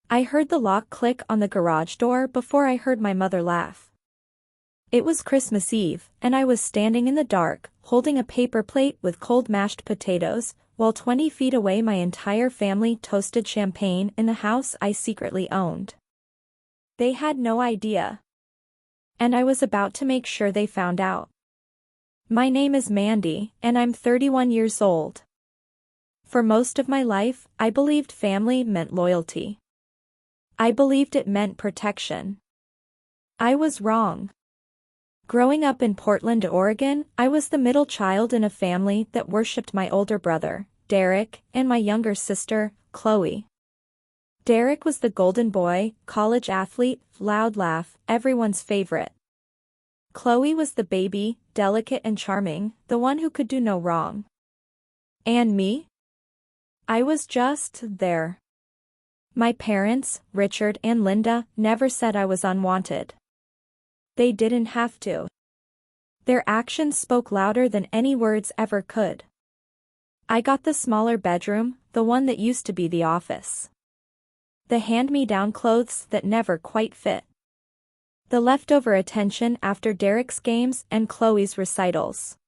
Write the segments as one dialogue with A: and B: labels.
A: I heard the lock click on the garage door before I heard my mother laugh. It was Christmas Eve, and I was standing in the dark, holding a paper plate with cold mashed potatoes, while 20 feet away my entire family toasted champagne in the house I secretly owned. They had no idea. And I was about to make sure they found out. My name is Mandy, and I'm 31 years old. For most of my life, I believed family meant loyalty. I believed it meant protection. I was wrong. Growing up in Portland, Oregon, I was the middle child in a family that worshipped my older brother, Derek, and my younger sister, Chloe. Derek was the golden boy, college athlete, loud laugh, everyone's favorite. Chloe was the baby, delicate and charming, the one who could do no wrong. And me? I was just there. My parents, Richard and Linda, never said I was unwanted. They didn't have to. Their actions spoke louder than any words ever could. I got the smaller bedroom, the one that used to be the office. The hand-me-down clothes that never quite fit. The leftover attention after Derek's games and Chloe's recitals.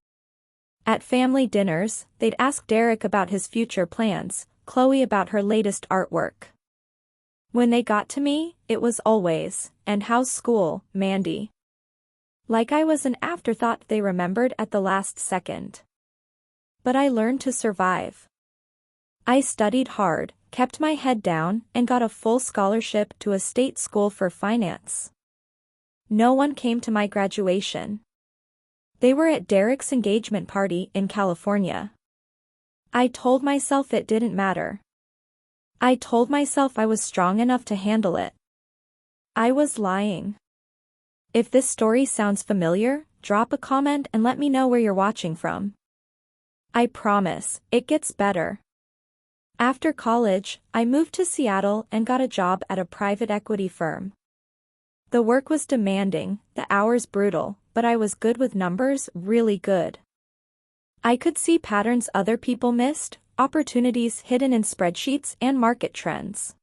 A: At family dinners, they'd ask Derek about his future plans, Chloe about her latest artwork. When they got to me, it was always, "And how's school, Mandy?" Like I was an afterthought they remembered at the last second. But I learned to survive. I studied hard, kept my head down, and got a full scholarship to a state school for finance. No one came to my graduation. They were at Derek's engagement party in California. I told myself it didn't matter. I told myself I was strong enough to handle it. I was lying. If this story sounds familiar, drop a comment and let me know where you're watching from. I promise, it gets better. After college, I moved to Seattle and got a job at a private equity firm. The work was demanding, the hours brutal, but I was good with numbers, really good. I could see patterns other people missed, opportunities hidden in spreadsheets and market trends.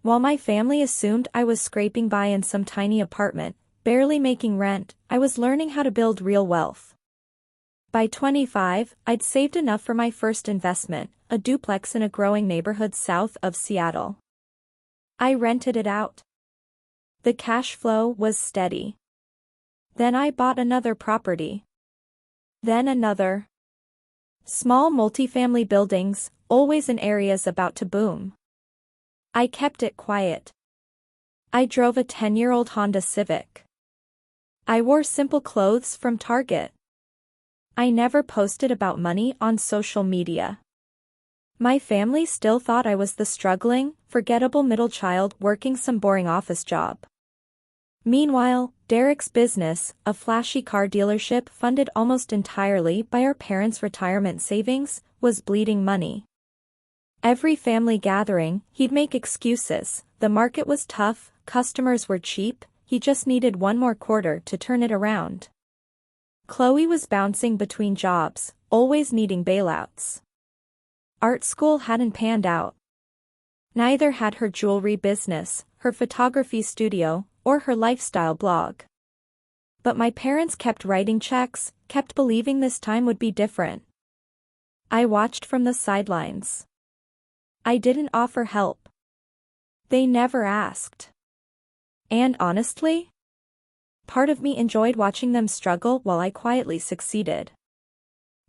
A: While my family assumed I was scraping by in some tiny apartment, barely making rent, I was learning how to build real wealth. By 25, I'd saved enough for my first investment, a duplex in a growing neighborhood south of Seattle. I rented it out. The cash flow was steady. Then I bought another property. Then another. Small multifamily buildings, always in areas about to boom. I kept it quiet. I drove a 10-year-old Honda Civic. I wore simple clothes from Target. I never posted about money on social media. My family still thought I was the struggling, forgettable middle child working some boring office job. Meanwhile, Derek's business, a flashy car dealership funded almost entirely by our parents' retirement savings, was bleeding money. Every family gathering, he'd make excuses. The market was tough, customers were cheap, he just needed one more quarter to turn it around. Chloe was bouncing between jobs, always needing bailouts. Art school hadn't panned out. Neither had her jewelry business, her photography studio, or her lifestyle blog. But my parents kept writing checks, kept believing this time would be different. I watched from the sidelines. I didn't offer help. They never asked. And honestly, part of me enjoyed watching them struggle while I quietly succeeded.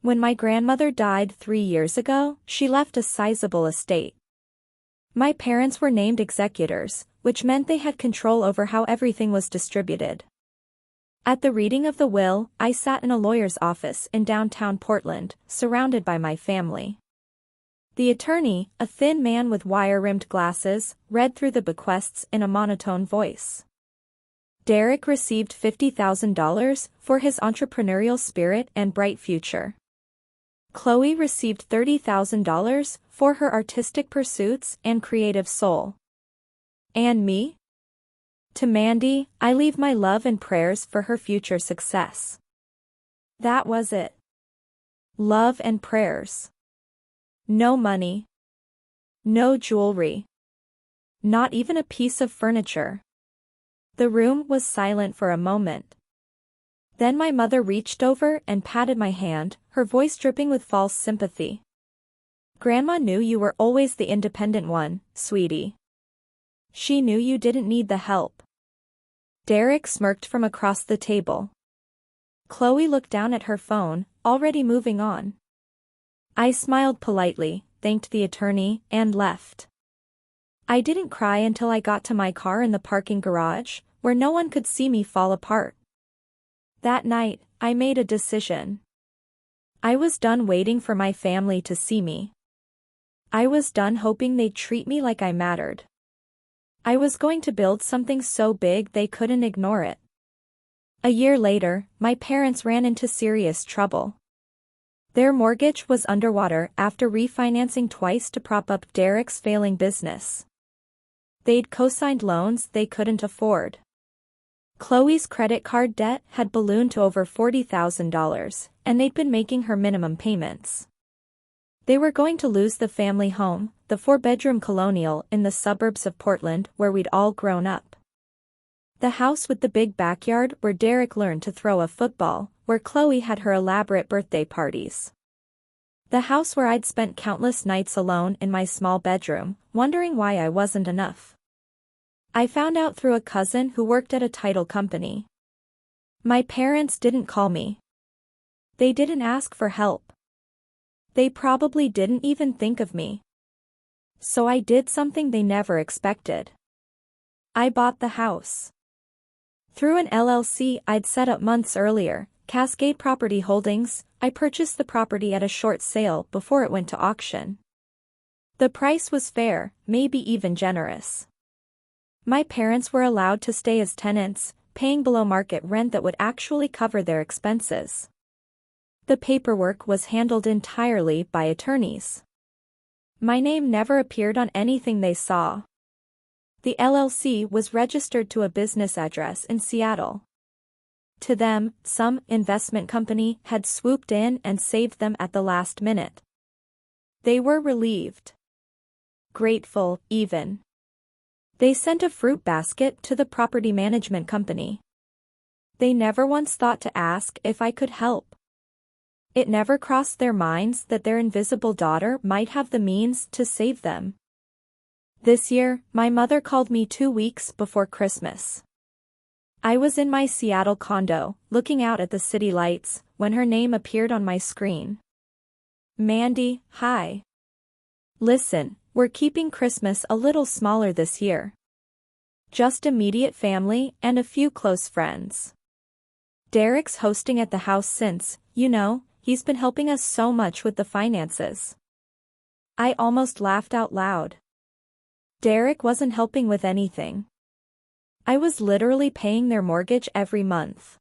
A: When my grandmother died 3 years ago, she left a sizable estate. My parents were named executors, which meant they had control over how everything was distributed. At the reading of the will, I sat in a lawyer's office in downtown Portland, surrounded by my family. The attorney, a thin man with wire-rimmed glasses, read through the bequests in a monotone voice. Derek received $50,000 for his entrepreneurial spirit and bright future. Chloe received $30,000 for her artistic pursuits and creative soul. And me? To Mandy, I leave my love and prayers for her future success. That was it. Love and prayers. No money. No jewelry. Not even a piece of furniture. The room was silent for a moment. Then my mother reached over and patted my hand, her voice dripping with false sympathy. Grandma knew you were always the independent one, sweetie. She knew you didn't need the help. Derek smirked from across the table. Chloe looked down at her phone, already moving on. I smiled politely, thanked the attorney, and left. I didn't cry until I got to my car in the parking garage, where no one could see me fall apart. That night, I made a decision. I was done waiting for my family to see me. I was done hoping they'd treat me like I mattered. I was going to build something so big they couldn't ignore it. A year later, my parents ran into serious trouble. Their mortgage was underwater after refinancing twice to prop up Derek's failing business. They'd co-signed loans they couldn't afford. Chloe's credit card debt had ballooned to over $40,000, and they'd been making her minimum payments. They were going to lose the family home, the 4-bedroom colonial in the suburbs of Portland where we'd all grown up. The house with the big backyard where Derek learned to throw a football, where Chloe had her elaborate birthday parties. The house where I'd spent countless nights alone in my small bedroom, wondering why I wasn't enough. I found out through a cousin who worked at a title company. My parents didn't call me. They didn't ask for help. They probably didn't even think of me. So I did something they never expected. I bought the house. Through an LLC I'd set up months earlier, Cascade Property Holdings. I purchased the property at a short sale before it went to auction. The price was fair, maybe even generous. My parents were allowed to stay as tenants, paying below market rent that would actually cover their expenses. The paperwork was handled entirely by attorneys. My name never appeared on anything they saw. The LLC was registered to a business address in Seattle. To them, some investment company had swooped in and saved them at the last minute. They were relieved. Grateful, even. They sent a fruit basket to the property management company. They never once thought to ask if I could help. It never crossed their minds that their invisible daughter might have the means to save them. This year, my mother called me 2 weeks before Christmas. I was in my Seattle condo, looking out at the city lights, when her name appeared on my screen. Mandy, hi. Listen, we're keeping Christmas a little smaller this year. Just immediate family and a few close friends. Derek's hosting at the house since, he's been helping us so much with the finances. I almost laughed out loud. Derek wasn't helping with anything. I was literally paying their mortgage every month.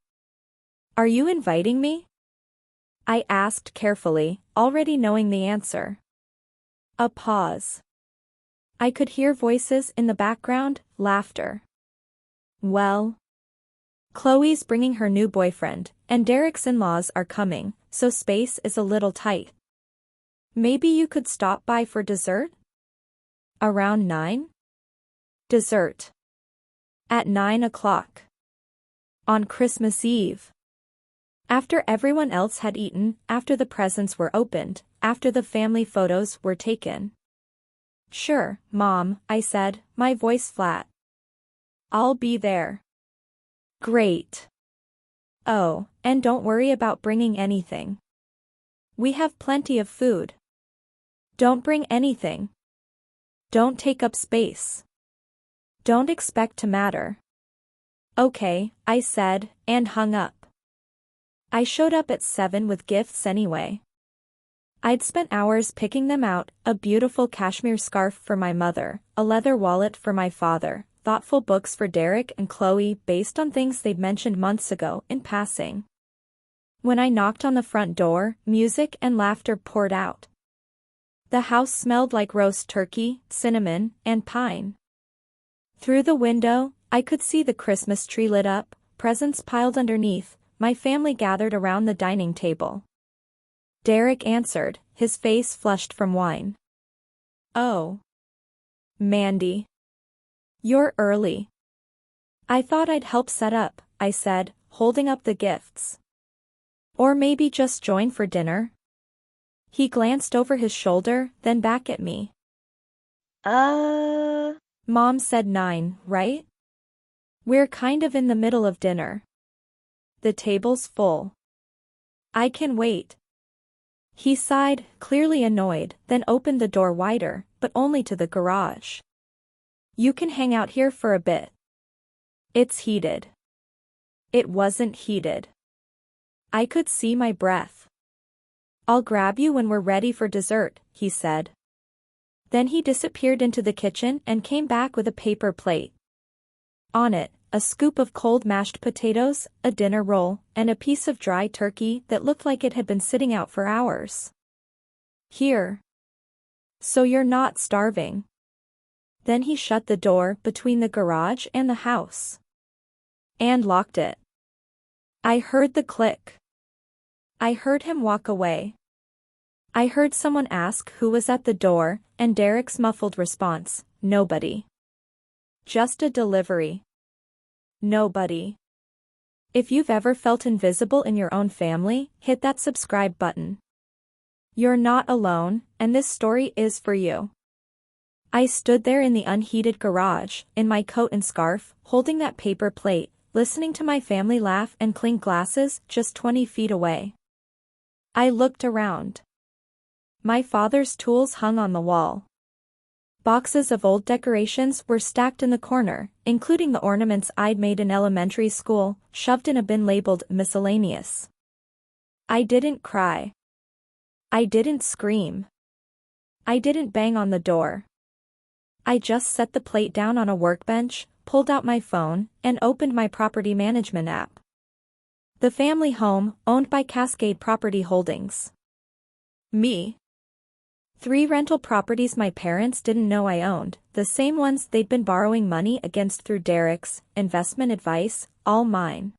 A: Are you inviting me? I asked carefully, already knowing the answer. A pause. I could hear voices in the background, laughter. Well, Chloe's bringing her new boyfriend, and Derek's in-laws are coming, so space is a little tight. Maybe you could stop by for dessert? Around 9? Dessert. At 9 o'clock. On Christmas Eve. After everyone else had eaten, after the presents were opened, after the family photos were taken. Sure, Mom, I said, my voice flat. I'll be there. Great. Oh, and don't worry about bringing anything. We have plenty of food. Don't bring anything. Don't take up space. Don't expect to matter. Okay, I said, and hung up. I showed up at 7 with gifts anyway. I'd spent hours picking them out, a beautiful cashmere scarf for my mother, a leather wallet for my father, thoughtful books for Derek and Chloe based on things they'd mentioned months ago in passing. When I knocked on the front door, music and laughter poured out. The house smelled like roast turkey, cinnamon, and pine. Through the window, I could see the Christmas tree lit up, presents piled underneath, my family gathered around the dining table. Derek answered, his face flushed from wine. Oh. Mandy. You're early. I thought I'd help set up, I said, holding up the gifts. Or maybe just join for dinner? He glanced over his shoulder, then back at me. Mom said 9, right? We're kind of in the middle of dinner. The table's full. I can wait. He sighed, clearly annoyed, then opened the door wider, but only to the garage. You can hang out here for a bit. It's heated. It wasn't heated. I could see my breath. I'll grab you when we're ready for dessert, he said. Then he disappeared into the kitchen and came back with a paper plate. On it, a scoop of cold mashed potatoes, a dinner roll, and a piece of dry turkey that looked like it had been sitting out for hours. Here. So you're not starving. Then he shut the door between the garage and the house. And locked it. I heard the click. I heard him walk away. I heard someone ask who was at the door, and Derek's muffled response, nobody. Just a delivery. Nobody. If you've ever felt invisible in your own family, hit that subscribe button. You're not alone, and this story is for you. I stood there in the unheated garage, in my coat and scarf, holding that paper plate, listening to my family laugh and clink glasses just 20 feet away. I looked around. My father's tools hung on the wall. Boxes of old decorations were stacked in the corner, including the ornaments I'd made in elementary school, shoved in a bin labeled miscellaneous. I didn't cry. I didn't scream. I didn't bang on the door. I just set the plate down on a workbench, pulled out my phone, and opened my property management app. The family home, owned by Cascade Property Holdings. Me. 3 rental properties my parents didn't know I owned, the same ones they'd been borrowing money against through Derek's investment advice, all mine.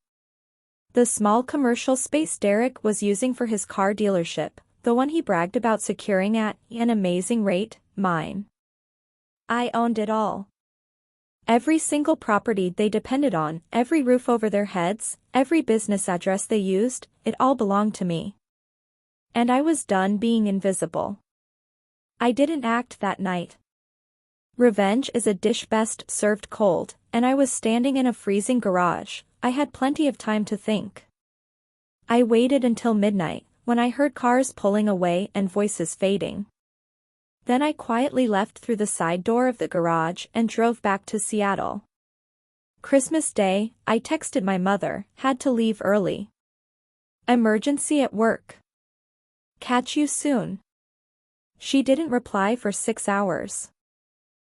A: The small commercial space Derek was using for his car dealership, the one he bragged about securing at an amazing rate, mine. I owned it all. Every single property they depended on, every roof over their heads, every business address they used, it all belonged to me. And I was done being invisible. I didn't act that night. Revenge is a dish best served cold, and I was standing in a freezing garage. I had plenty of time to think. I waited until midnight, when I heard cars pulling away and voices fading. Then I quietly left through the side door of the garage and drove back to Seattle. Christmas Day, I texted my mother, had to leave early. Emergency at work. Catch you soon. She didn't reply for 6 hours.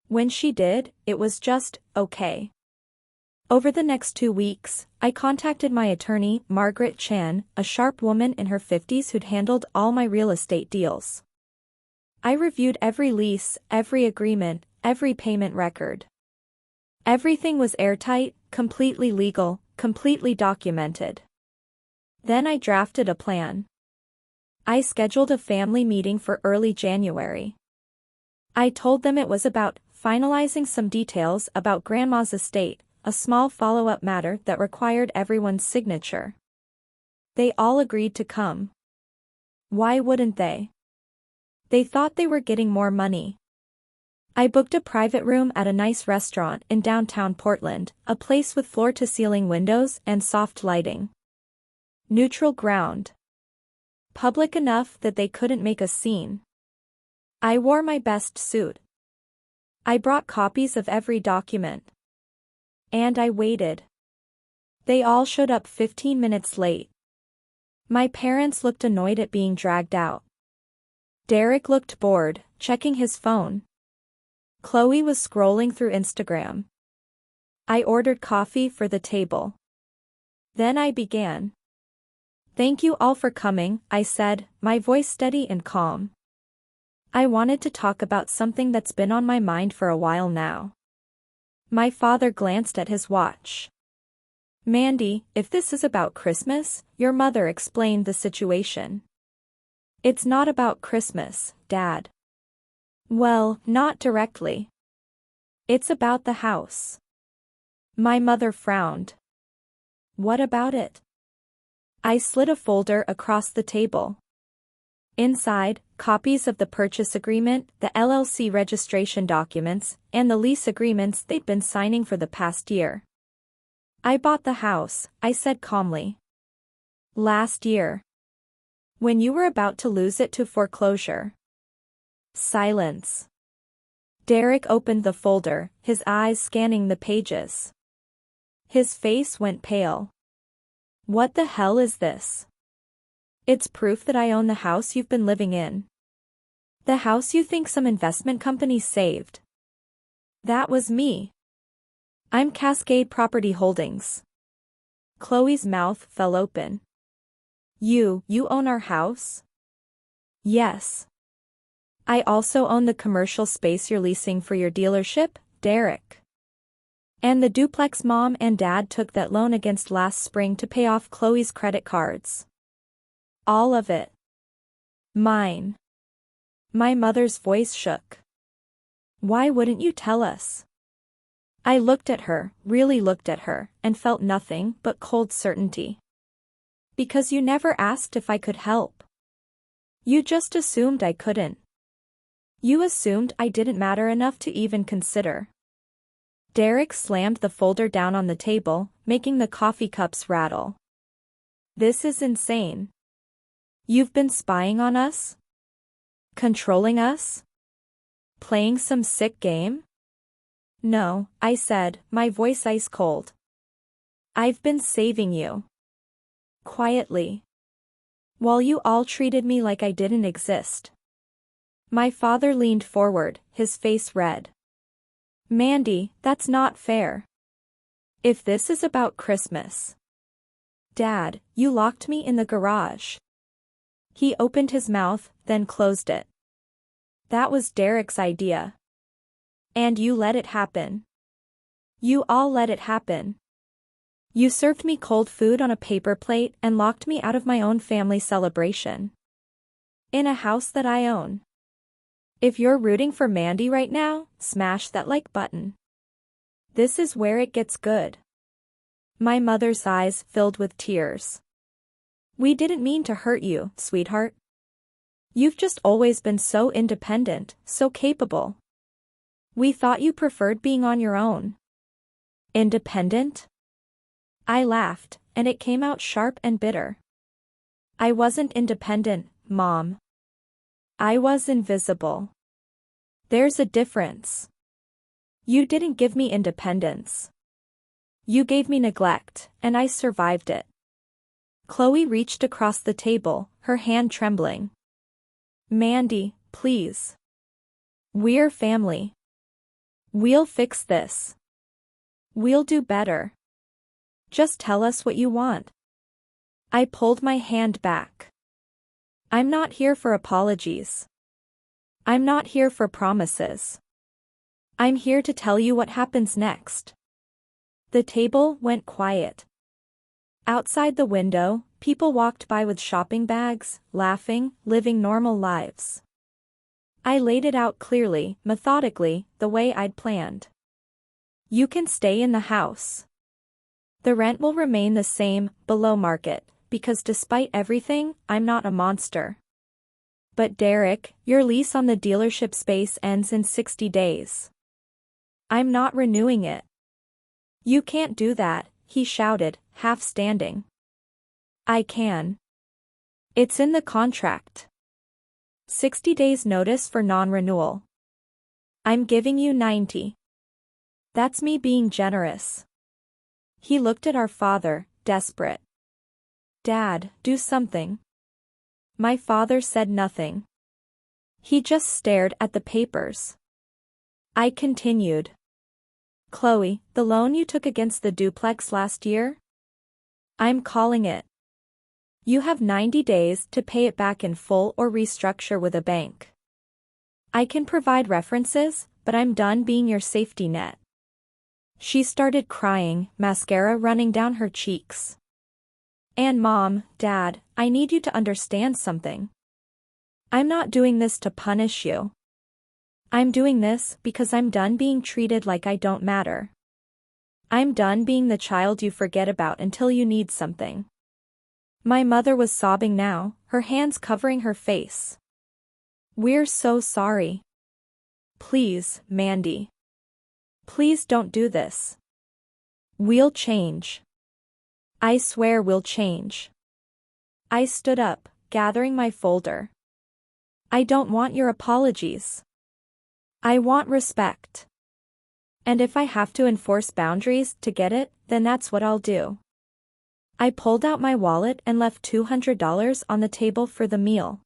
A: When she did, it was just, okay. Over the next 2 weeks, I contacted my attorney, Margaret Chan, a sharp woman in her 50s who'd handled all my real estate deals. I reviewed every lease, every agreement, every payment record. Everything was airtight, completely legal, completely documented. Then I drafted a plan. I scheduled a family meeting for early January. I told them it was about finalizing some details about Grandma's estate, a small follow-up matter that required everyone's signature. They all agreed to come. Why wouldn't they? They thought they were getting more money. I booked a private room at a nice restaurant in downtown Portland, a place with floor-to-ceiling windows and soft lighting. Neutral ground. Public enough that they couldn't make a scene. I wore my best suit. I brought copies of every document. And I waited. They all showed up 15 minutes late. My parents looked annoyed at being dragged out. Derek looked bored, checking his phone. Chloe was scrolling through Instagram. I ordered coffee for the table. Then I began. Thank you all for coming, I said, my voice steady and calm. I wanted to talk about something that's been on my mind for a while now. My father glanced at his watch. Mandy, if this is about Christmas, your mother explained the situation. It's not about Christmas, Dad. Well, not directly. It's about the house. My mother frowned. What about it? I slid a folder across the table. Inside, copies of the purchase agreement, the LLC registration documents, and the lease agreements they'd been signing for the past year. I bought the house, I said calmly. Last year. When you were about to lose it to foreclosure. Silence. Derek opened the folder, his eyes scanning the pages. His face went pale. What the hell is this? It's proof that I own the house you've been living in. The house you think some investment company saved. That was me. I'm Cascade Property Holdings. Chloe's mouth fell open. You own our house? Yes. I also own the commercial space you're leasing for your dealership, Derek. And the duplex Mom and Dad took that loan against last spring to pay off Chloe's credit cards. All of it. Mine. My mother's voice shook. Why wouldn't you tell us? I looked at her, really looked at her, and felt nothing but cold certainty. Because you never asked if I could help. You just assumed I couldn't. You assumed I didn't matter enough to even consider. Derek slammed the folder down on the table, making the coffee cups rattle. This is insane. You've been spying on us? Controlling us? Playing some sick game? No, I said, my voice ice cold. I've been saving you. Quietly. While you all treated me like I didn't exist. My father leaned forward, his face red. Mandy, that's not fair. If this is about Christmas. Dad, you locked me in the garage. He opened his mouth, then closed it. That was Derek's idea. And you let it happen. You all let it happen. You served me cold food on a paper plate and locked me out of my own family celebration. In a house that I own. If you're rooting for Mandy right now, smash that like button. This is where it gets good. My mother's eyes filled with tears. We didn't mean to hurt you, sweetheart. You've just always been so independent, so capable. We thought you preferred being on your own. Independent? I laughed, and it came out sharp and bitter. I wasn't independent, Mom. I was invisible. There's a difference. You didn't give me independence. You gave me neglect, and I survived it. Chloe reached across the table, her hand trembling. Mandy, please. We're family. We'll fix this. We'll do better. Just tell us what you want. I pulled my hand back. I'm not here for apologies. I'm not here for promises. I'm here to tell you what happens next. The table went quiet. Outside the window, people walked by with shopping bags, laughing, living normal lives. I laid it out clearly, methodically, the way I'd planned. You can stay in the house. The rent will remain the same, below market, because despite everything, I'm not a monster. But Derek, your lease on the dealership space ends in 60 days. I'm not renewing it. You can't do that, he shouted, half standing. I can. It's in the contract. 60 days notice for non-renewal. I'm giving you 90. That's me being generous. He looked at our father, desperate. Dad, do something. My father said nothing. He just stared at the papers. I continued. Chloe, the loan you took against the duplex last year? I'm calling it. You have 90 days to pay it back in full or restructure with a bank. I can provide references, but I'm done being your safety net. She started crying, mascara running down her cheeks. And Mom, Dad, I need you to understand something. I'm not doing this to punish you. I'm doing this because I'm done being treated like I don't matter. I'm done being the child you forget about until you need something. My mother was sobbing now, her hands covering her face. We're so sorry. Please, Mandy. Please don't do this. We'll change. I swear we'll change. I stood up, gathering my folder. I don't want your apologies. I want respect. And if I have to enforce boundaries to get it, then that's what I'll do. I pulled out my wallet and left $200 on the table for the meal.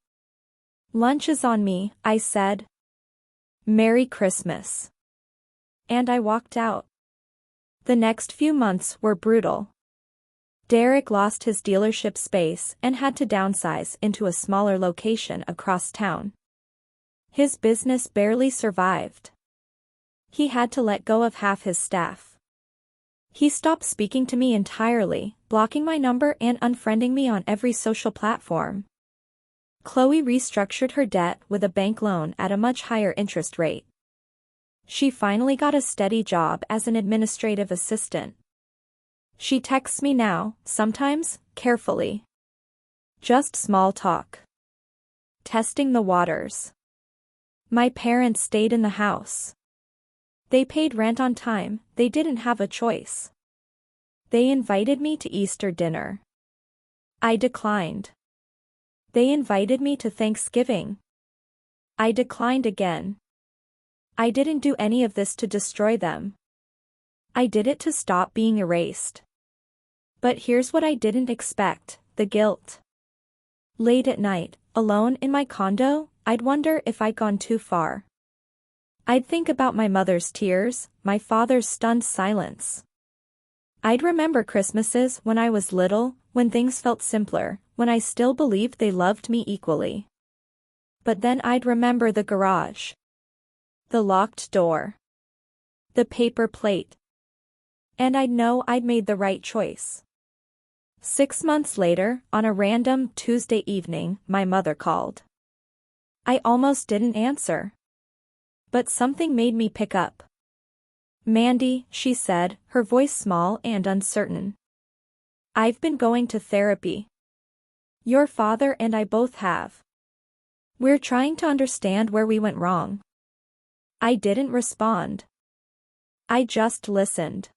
A: Lunch is on me, I said. Merry Christmas. And I walked out. The next few months were brutal. Derek lost his dealership space and had to downsize into a smaller location across town. His business barely survived. He had to let go of half his staff. He stopped speaking to me entirely, blocking my number and unfriending me on every social platform. Chloe restructured her debt with a bank loan at a much higher interest rate. She finally got a steady job as an administrative assistant. She texts me now, sometimes, carefully. Just small talk. Testing the waters. My parents stayed in the house. They paid rent on time, they didn't have a choice. They invited me to Easter dinner. I declined. They invited me to Thanksgiving. I declined again. I didn't do any of this to destroy them. I did it to stop being erased. But here's what I didn't expect, the guilt. Late at night, alone in my condo, I'd wonder if I'd gone too far. I'd think about my mother's tears, my father's stunned silence. I'd remember Christmases when I was little, when things felt simpler, when I still believed they loved me equally. But then I'd remember the garage. The locked door. The paper plate. And I'd know I'd made the right choice. 6 months later, on a random Tuesday evening, my mother called. I almost didn't answer. But something made me pick up. Mandy, she said, her voice small and uncertain. I've been going to therapy. Your father and I both have. We're trying to understand where we went wrong. I didn't respond. I just listened.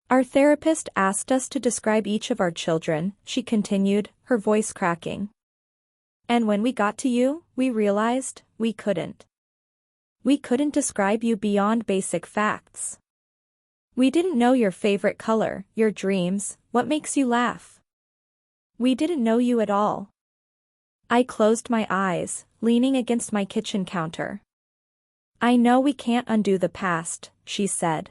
A: Our therapist asked us to describe each of our children, she continued, her voice cracking. And when we got to you, we realized we couldn't. We couldn't describe you beyond basic facts. We didn't know your favorite color, your dreams, what makes you laugh. We didn't know you at all. I closed my eyes, leaning against my kitchen counter. I know we can't undo the past, she said.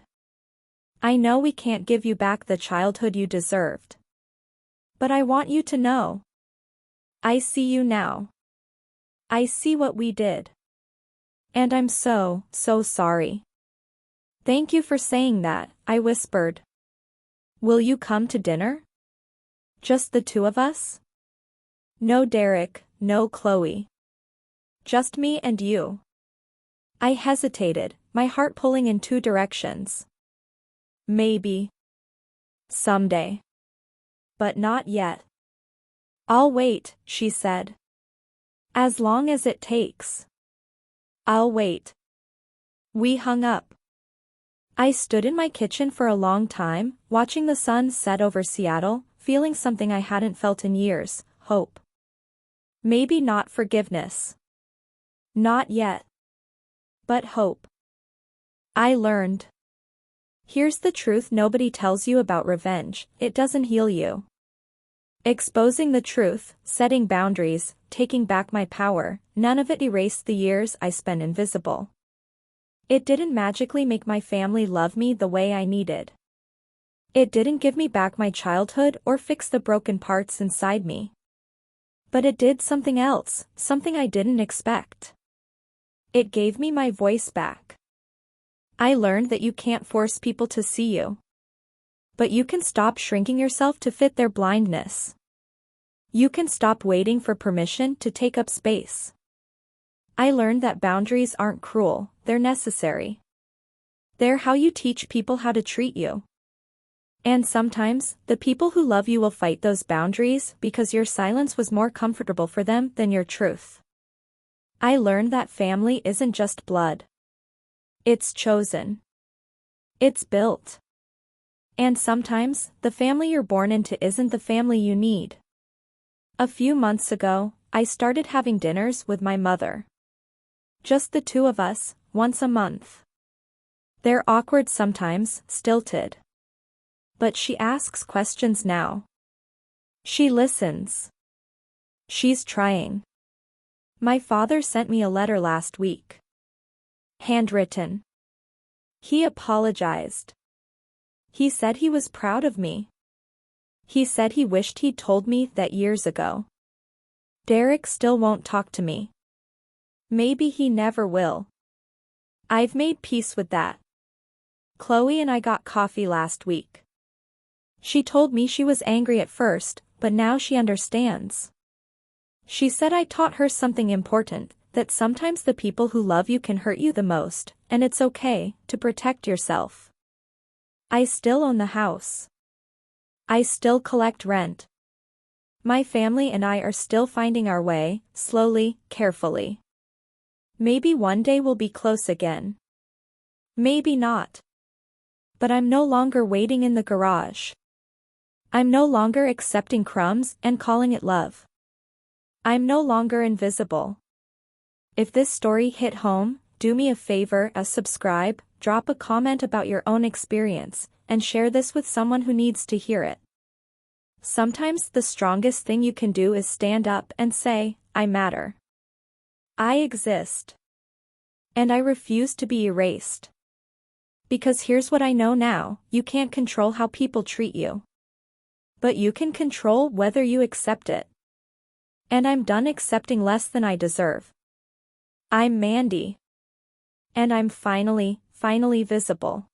A: I know we can't give you back the childhood you deserved. But I want you to know. I see you now. I see what we did. And I'm so sorry. Thank you for saying that, I whispered. Will you come to dinner? Just the two of us? No Derek, no Chloe. Just me and you. I hesitated, my heart pulling in two directions. Maybe. Someday. But not yet. I'll wait, she said. As long as it takes. I'll wait. We hung up. I stood in my kitchen for a long time, watching the sun set over Seattle, feeling something I hadn't felt in years, hope. Maybe not forgiveness. Not yet. But hope. I learned. Here's the truth nobody tells you about revenge, it doesn't heal you. Exposing the truth, setting boundaries, taking back my power, none of it erased the years I spent invisible. It didn't magically make my family love me the way I needed. It didn't give me back my childhood or fix the broken parts inside me. But it did something else, something I didn't expect. It gave me my voice back. I learned that you can't force people to see you. But you can stop shrinking yourself to fit their blindness. You can stop waiting for permission to take up space. I learned that boundaries aren't cruel, they're necessary. They're how you teach people how to treat you. And sometimes, the people who love you will fight those boundaries because your silence was more comfortable for them than your truth. I learned that family isn't just blood. It's chosen. It's built. And sometimes, the family you're born into isn't the family you need. A few months ago, I started having dinners with my mother. Just the two of us, once a month. They're awkward sometimes, stilted. But she asks questions now. She listens. She's trying. My father sent me a letter last week. Handwritten. He apologized. He said he was proud of me. He said he wished he'd told me that years ago. Derek still won't talk to me. Maybe he never will. I've made peace with that. Chloe and I got coffee last week. She told me she was angry at first, but now she understands. She said I taught her something important, that sometimes the people who love you can hurt you the most, and it's okay to protect yourself. I still own the house. I still collect rent. My family and I are still finding our way, slowly, carefully. Maybe one day we'll be close again. Maybe not. But I'm no longer waiting in the garage. I'm no longer accepting crumbs and calling it love. I'm no longer invisible. If this story hit home, do me a favor, subscribe, drop a comment about your own experience, and share this with someone who needs to hear it. Sometimes the strongest thing you can do is stand up and say, I matter. I exist. And I refuse to be erased. Because here's what I know now, you can't control how people treat you. But you can control whether you accept it. And I'm done accepting less than I deserve. I'm Mandy. And I'm finally visible.